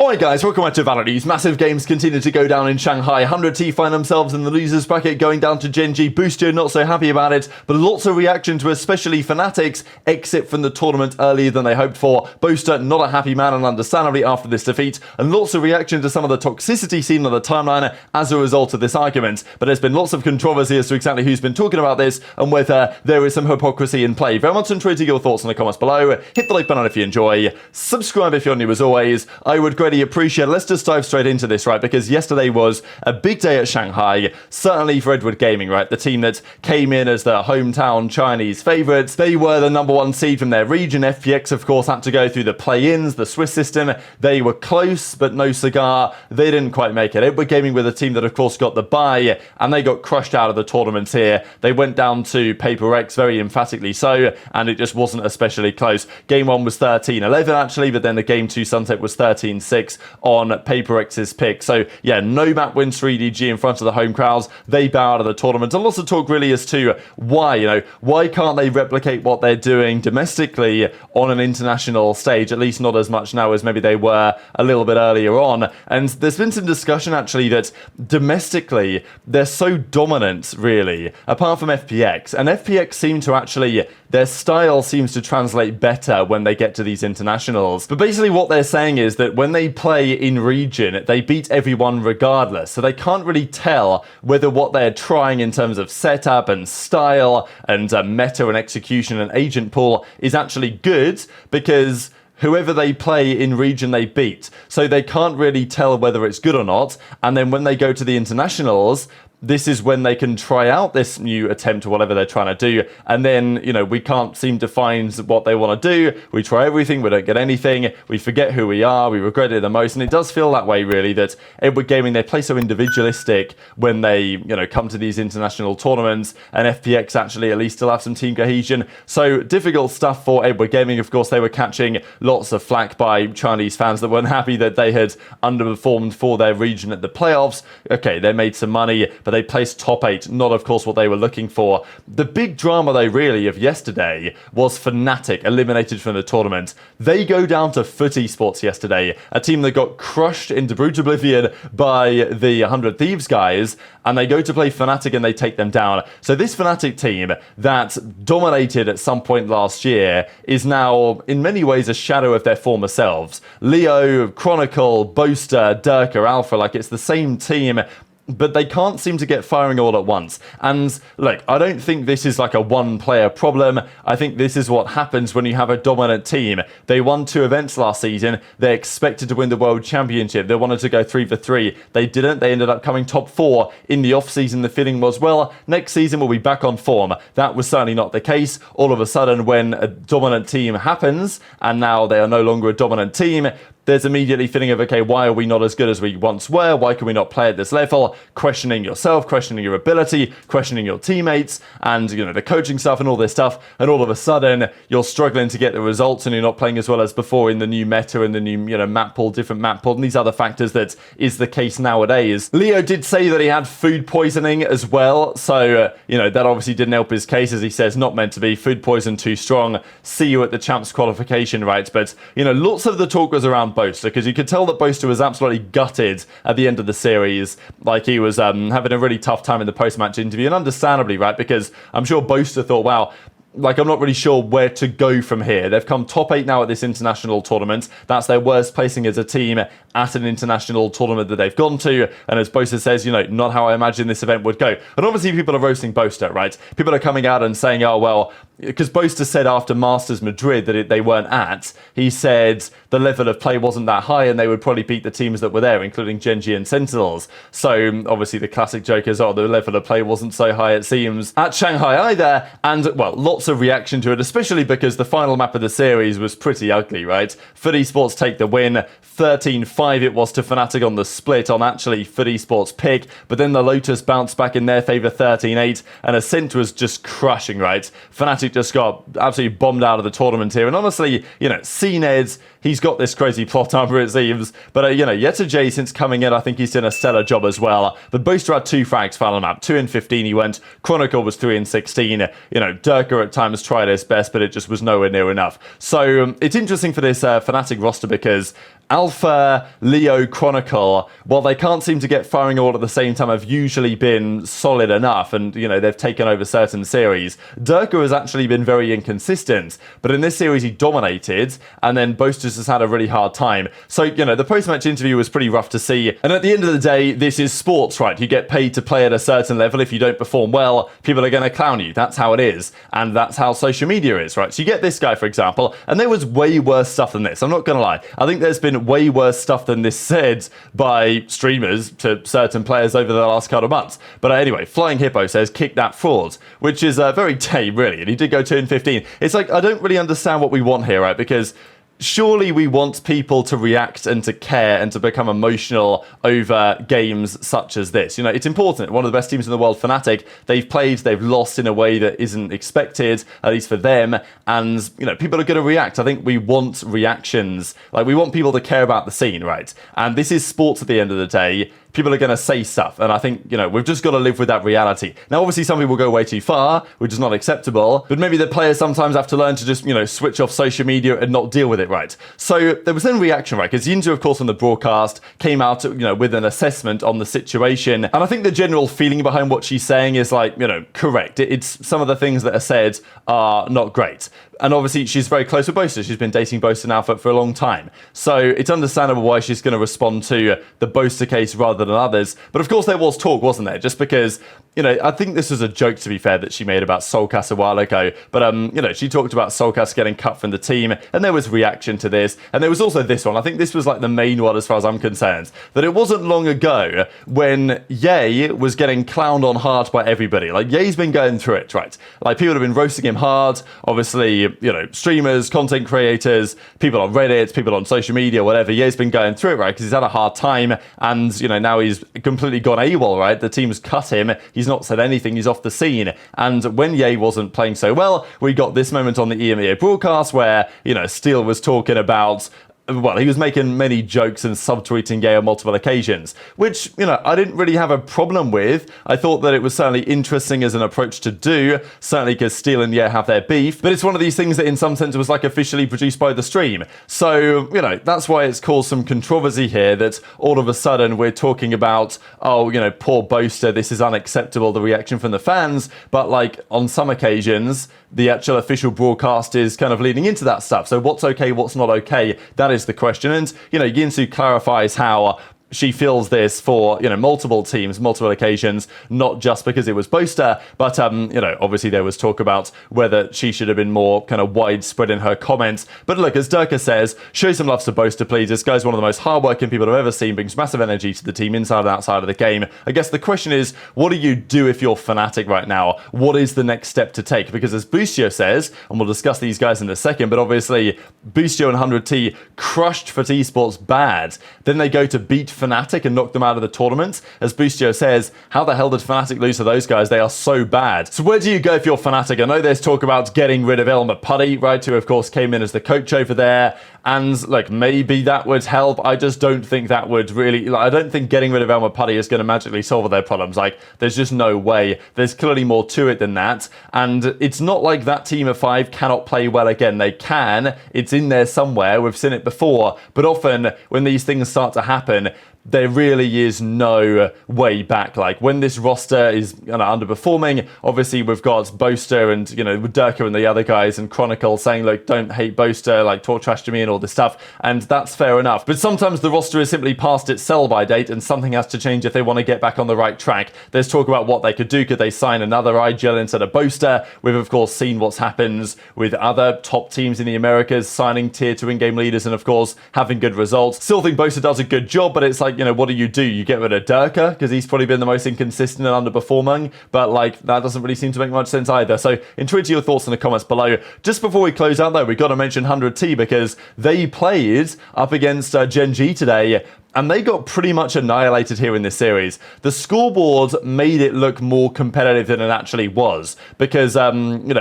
Alright guys, welcome back to VALORANT News. Massive games continue to go down in Shanghai. 100T find themselves in the losers bracket, going down to GenG. Boostio not so happy about it, but lots of reaction to especially Fnatic's exit from the tournament earlier than they hoped for. Boaster not a happy man, and understandably after this defeat, and lots of reaction to some of the toxicity seen on the timeline as a result of this argument. But there's been lots of controversy as to exactly who's been talking about this and whether there is some hypocrisy in play. Very much enjoy your thoughts in the comments below. Hit the like button if you enjoy. Subscribe if you're new as always. I would greatly appreciate it. Let's just dive straight into this, right? Because yesterday was a big day at Shanghai, certainly for Edward Gaming, right? The team that came in as the hometown Chinese favourites. They were the #1 seed from their region. FPX, of course, had to go through the play-ins, the Swiss system. They were close, but no cigar. They didn't quite make it. Edward Gaming were the team that, of course, got the bye, and they got crushed out of the tournament here. They went down to Paper X, very emphatically so, and it just wasn't especially close. Game 1 was 13-11, actually, but then the Game 2 sunset was 13-6 on Paper X's pick. So yeah, no map wins for EDG in front of the home crowds. They bow out of the tournament. And lots of talk really as to why, why can't they replicate what they're doing domestically on an international stage, at least not as much now as maybe they were a little bit earlier on. And there's been some discussion actually that domestically they're so dominant really, apart from FPX. And FPX seem to actually, their style seems to translate better when they get to these internationals. But basically what they're saying is that when they play in region, they beat everyone regardless. So they can't really tell whether what they're trying in terms of setup and style and meta and execution and agent pool is actually good, because whoever they play in region they beat. So they can't really tell whether it's good or not. And then when they go to the internationals, this is when they can try out this new attempt or whatever they're trying to do. And then, we can't seem to find what they want to do. We try everything, we don't get anything. We forget who we are, we regret it the most. And it does feel that way, really, that Edward Gaming, they play so individualistic when they, come to these international tournaments. And FPX actually at least still have some team cohesion. So difficult stuff for Edward Gaming. Of course, they were catching lots of flack by Chinese fans that weren't happy that they had underperformed for their region at the playoffs. Okay, they made some money, but they placed top 8, not of course what they were looking for. The big drama though really of yesterday was Fnatic eliminated from the tournament. They go down to Foot Esports yesterday, a team that got crushed into brute oblivion by the 100 Thieves guys, and they go to play Fnatic and they take them down. So this Fnatic team that dominated at some point last year is now in many ways a shadow of their former selves. Leo, Chronicle, Boaster, Durka, Alpha, like it's the same team, but they can't seem to get firing all at once. And look, I don't think this is like a one-player problem. I think this is what happens when you have a dominant team. They won 2 events last season. They expected to win the World Championship. They wanted to go 3 for 3. They didn't. They ended up coming top 4 in the off-season. The feeling was, well, next season we'll be back on form. That was certainly not the case. All of a sudden, when a dominant team happens, and now they are no longer a dominant team, there's immediately feeling of, okay, why are we not as good as we once were? Why can we not play at this level? Questioning yourself, questioning your ability, questioning your teammates, and, the coaching stuff and all this stuff. And all of a sudden, you're struggling to get the results and you're not playing as well as before in the new meta and the new, map pool, different map pool, and these other factors that is the case nowadays. Leo did say that he had food poisoning as well. So, that obviously didn't help his case, as he says, not meant to be. Food poison too strong. See you at the champs qualification, right? But, lots of the talk was around Boaster, because you could tell that Boaster was absolutely gutted at the end of the series. Like he was having a really tough time in the post-match interview, and understandably, right? Because I'm sure Boaster thought, wow, I'm not really sure where to go from here. They've come top 8 now at this international tournament. That's their worst placing as a team at an international tournament that they've gone to. And as Boaster says, not how I imagine this event would go. And obviously people are roasting Boaster, right? People are coming out and saying, oh, well, because Boaster said after Masters Madrid that they weren't at, he said the level of play wasn't that high and they would probably beat the teams that were there, including Gen.G and Sentinels. So obviously the classic joke is, oh, the level of play wasn't so high, it seems, at Shanghai either. And, well, lots of reaction to it, especially because the final map of the series was pretty ugly, right? Foot Esports take the win. 13-5 it was to Fnatic on the split on actually Foot Esports' pick, but then the Lotus bounced back in their favour 13-8, and Ascent was just crushing, right? Fnatic just got absolutely bombed out of the tournament here, and honestly, CNED, he's got this crazy plot armor, it seems, but Yeta J, since coming in, I think he's done a stellar job as well. But Boaster had 2 frags final map, 2 in 15 he went, Chronicle was 3 in 16, Durka at times tried his best, but it just was nowhere near enough. So it's interesting for this Fnatic roster, because Alpha, Leo, Chronicle, while they can't seem to get firing all at the same time, have usually been solid enough, and, you know, they've taken over certain series. Durka has actually been very inconsistent, but in this series he dominated, and then Boasters has had a really hard time. So, you know, the post-match interview was pretty rough to see, and at the end of the day, this is sports, right? You get paid to play at a certain level. If you don't perform well, people are going to clown you. That's how it is, and that's how social media is, right? So you get this guy, for example, and there was way worse stuff than this. I'm not going to lie. I think there's been way worse stuff than this said by streamers to certain players over the last couple of months. But anyway, Flying Hippo says, kick that fraud, which is very tame, really. And he did go 2-15. It's like, I don't really understand what we want here, right? Because surely we want people to react and to care and to become emotional over games such as this. You know, it's important. One of the best teams in the world, Fnatic, they've played, they've lost in a way that isn't expected, at least for them. And, you know, people are going to react. I think we want reactions. Like, we want people to care about the scene, right? And this is sports at the end of the day. People are going to say stuff, and I think, you know, we've just got to live with that reality. Now, obviously, some people go way too far, which is not acceptable, but maybe the players sometimes have to learn to just, you know, switch off social media and not deal with it, right? So there was then reaction, right? Because Yinzu, of course, on the broadcast came out, you know, with an assessment on the situation, and I think the general feeling behind what she's saying is, like, you know, correct. It's some of the things that are said are not great. And obviously, she's very close with Boaster. She's been dating Boaster now for a long time. So it's understandable why she's going to respond to the Boaster case rather than others. But of course, there was talk, wasn't there? Just because, you know, I think this was a joke, to be fair, that she made about Soulcast a while ago. But, you know, she talked about Soulcast getting cut from the team, and there was reaction to this. And there was also this one. I think this was like the main one as far as I'm concerned. That it wasn't long ago when Ye was getting clowned on hard by everybody. Like, Ye's been going through it, right? Like, people have been roasting him hard. Obviously, you know, streamers, content creators, people on Reddit, people on social media, whatever. Ye's been going through it, right? Because he's had a hard time, and, you know, now he's completely gone AWOL, right? The team's cut him. He's not said anything. He's off the scene. And when Ye wasn't playing so well, we got this moment on the EMEA broadcast where, you know, Steele was talking about, well, he was making many jokes and subtweeting Ye on multiple occasions, which, you know, I didn't really have a problem with. I thought that it was certainly interesting as an approach to do, certainly because Steele and Ye have their beef, but it's one of these things that in some sense was like officially produced by the stream. So, you know, that's why it's caused some controversy here, that all of a sudden we're talking about, oh, you know, poor Boaster, this is unacceptable, the reaction from the fans, but like on some occasions, the actual official broadcast is kind of leading into that stuff. So what's okay, what's not okay, that is the question. And, you know, Yinsu clarifies how she feels this for, you know, multiple teams, multiple occasions, not just because it was Boaster, but, you know, obviously there was talk about whether she should have been more kind of widespread in her comments. But look, as Durka says, show some love to Boaster, please. This guy's one of the most hardworking people I've ever seen, brings massive energy to the team inside and outside of the game. I guess the question is, what do you do if you're Fnatic right now? What is the next step to take? Because as Boostio says, and we'll discuss these guys in a second, but obviously Boostio and 100T crushed for Esports bad. Then they go to beat Fnatic and knock them out of the tournament. As Boostio says, how the hell did Fnatic lose to those guys? They are so bad. So where do you go if you're Fnatic? I know there's talk about getting rid of Elmer Putty, right, who of course came in as the coach over there, and like maybe that would help. I just don't think that would really, like, I don't think getting rid of Elmer Putty is going to magically solve all their problems. Like, there's just no way. There's clearly more to it than that, and it's not like that team of 5 cannot play well again. They can. It's in there somewhere. We've seen it before, but often when these things start to happen, there really is no way back. Like, when this roster is, you know, underperforming, obviously we've got Boaster and, you know, Durka and the other guys and Chronicle saying, look, don't hate Boaster, like, talk trash to me and all this stuff, and that's fair enough. But sometimes the roster is simply past its sell-by date and something has to change if they want to get back on the right track. There's talk about what they could do. Could they sign another IGL instead of Boaster? We've, of course, seen what's happened with other top teams in the Americas signing tier 2 in-game leaders and, of course, having good results. Still think Boaster does a good job, but it's like, you know, what do? You get rid of Durka, because he's probably been the most inconsistent and underperforming, but like, that doesn't really seem to make much sense either. So intrigued your thoughts in the comments below. Just before we close out though, we got to mention 100T, because they played up against Gen.G today, and they got pretty much annihilated here in this series. The scoreboard made it look more competitive than it actually was, because,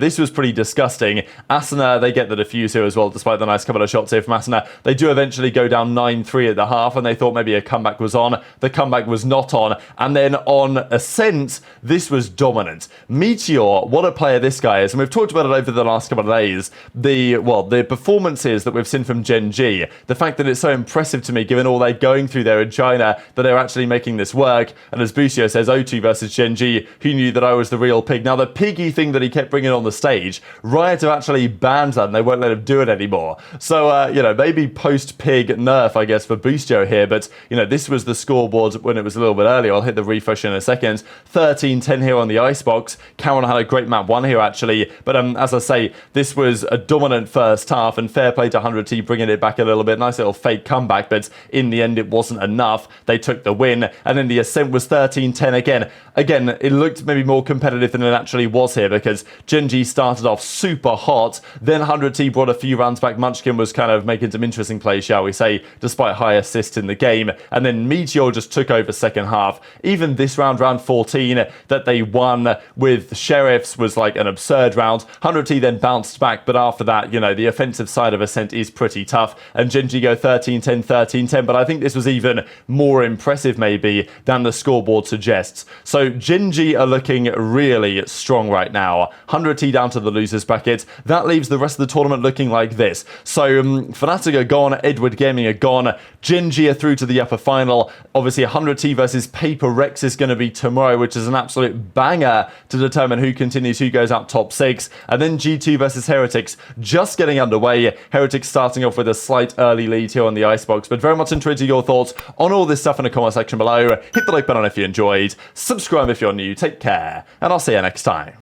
this was pretty disgusting. Asuna, they get the defuse here as well, despite the nice couple of shots here from Asuna. They do eventually go down 9-3 at the half, and they thought maybe a comeback was on. The comeback was not on, and then on Ascent, this was dominant. Meteor, what a player this guy is, and we've talked about it over the last couple of days. The performances that we've seen from Gen.G, the fact that it's so impressive to me, given all they're going through there in China, that they're actually making this work. And as Boostio says, O2 versus Gen.G, who knew that I was the real pig? Now, the piggy thing that he kept bringing on the stage, Riot have actually banned that, and they won't let him do it anymore. So, maybe post-pig nerf, I guess, for Boostio here, but, this was the scoreboard when it was a little bit earlier. I'll hit the refresh in a second. 13-10 here on the icebox. Karen had a great map 1 here, actually, but as I say, this was a dominant first half, and fair play to 100T bringing it back a little bit. Nice little fake comeback, but in the end, it wasn't enough. They took the win, and then the Ascent was 13-10 again. Again, it looked maybe more competitive than it actually was here, because Gen.G started off super hot, then 100T brought a few rounds back. Munchkin was kind of making some interesting plays, shall we say, despite high assists in the game, and then Meteor just took over second half. Even this round 14, that they won with Sheriffs was like an absurd round. 100T then bounced back, but after that, the offensive side of Ascent is pretty tough, and Gen.G go 13-10, 13-10, but I think this was even more impressive maybe than the scoreboard suggests. So Gen.G are looking really strong right now. 100T down to the losers bracket. That leaves the rest of the tournament looking like this. So Fnatic are gone, Edward Gaming are gone, Gen.G are through to the upper final. Obviously 100T versus Paper Rex is going to be tomorrow, which is an absolute banger to determine who continues, who goes out top 6. And then G2 versus Heretics just getting underway. Heretics starting off with a slight early lead here on the icebox, but very much intrigued to your thoughts on all this stuff in the comment section below. Hit the like button if you enjoyed, subscribe if you're new, take care, and I'll see you next time.